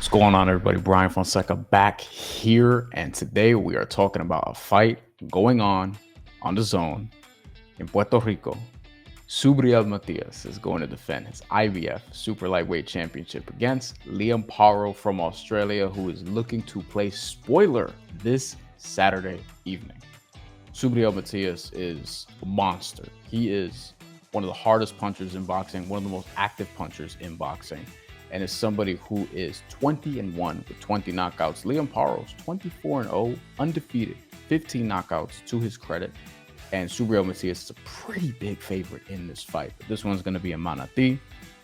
What's going on, everybody? Bryan Fonseca back here, and today we are talking about a fight going on the zone in Puerto Rico. Subriel Matias is going to defend his IBF Super Lightweight Championship against Liam Paro from Australia, who is looking to play spoiler this Saturday evening. Subriel Matias is a monster. He is one of the hardest punchers in boxing, one of the most active punchers in boxing, and is somebody who is 20-1 with 20 knockouts. Liam Paro's 24-0, undefeated, 15 knockouts to his credit. And Subriel Matias is a pretty big favorite in this fight. But this one's going to be in Manatí,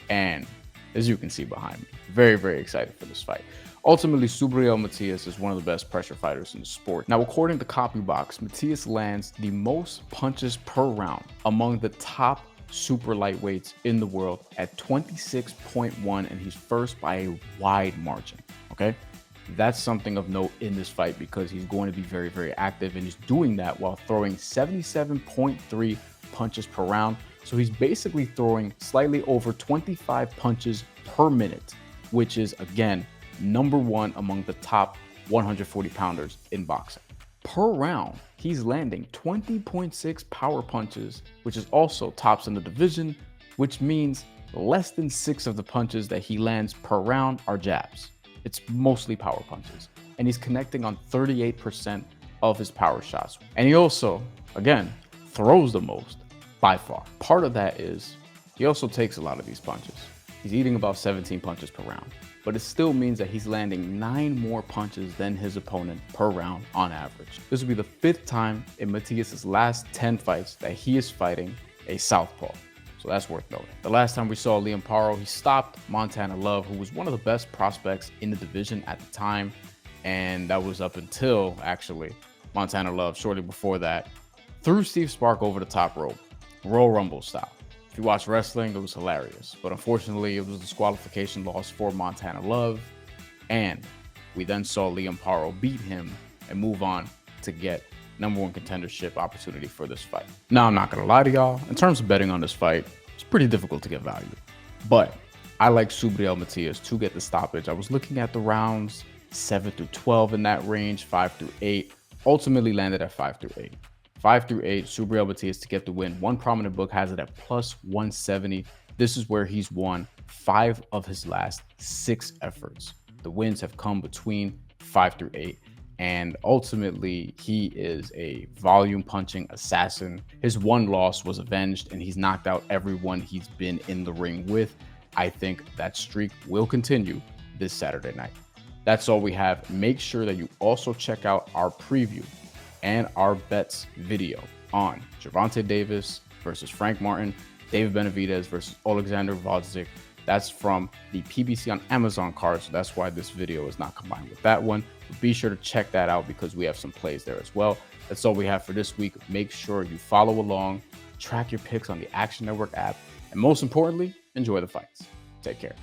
and as you can see behind me, very, very excited for this fight. Ultimately, Subriel Matias is one of the best pressure fighters in the sport. Now, according to Copybox, Matias lands the most punches per round among the top super lightweights in the world at 26.1, and he's first by a wide margin. Okay, that's something of note in this fight because he's going to be very, very active, and he's doing that while throwing 77.3 punches per round. So he's basically throwing slightly over 25 punches per minute, which is, again, number one among the top 140 pounders in boxing. Per round, he's landing 20.6 power punches, which is also tops in the division, which means less than 6 of the punches that he lands per round are jabs. It's mostly power punches, and he's connecting on 38% of his power shots. And he also, again, throws the most by far. Part of that is he also takes a lot of these punches. He's eating about 17 punches per round, but it still means that he's landing 9 more punches than his opponent per round on average. This will be the 5th time in Matias' last 10 fights that he is fighting a southpaw. So that's worth noting. The last time we saw Liam Paro, he stopped Montana Love, who was one of the best prospects in the division at the time. And that was up until, actually, Montana Love, shortly before that, threw Steve Spark over the top rope, Royal Rumble style. If you watch wrestling, it was hilarious. But unfortunately, it was a disqualification loss for Montana Love. And we then saw Liam Paro beat him and move on to get #1 contendership opportunity for this fight. Now, I'm not going to lie to y'all. In terms of betting on this fight, it's pretty difficult to get value. But I like Subriel Matias to get the stoppage. I was looking at the rounds 7 through 12 in that range, 5 through 8. Ultimately landed at 5 through 8. 5 through 8, Subriel Matias to get the win. One prominent book has it at plus 170. This is where he's won 5 of his last 6 efforts. The wins have come between 5 through 8. And ultimately, he is a volume punching assassin. His one loss was avenged, and he's knocked out everyone he's been in the ring with. I think that streak will continue this Saturday night. That's all we have. Make sure that you also check out our preview and our bets video on Gervonta Davis versus Frank Martin, David Benavidez versus Alexander Gvozdyk. That's from the PBC on Amazon card, so that's why this video is not combined with that one. But be sure to check that out because we have some plays there as well. That's all we have for this week. Make sure you follow along, track your picks on the Action Network app, and most importantly, enjoy the fights. Take care.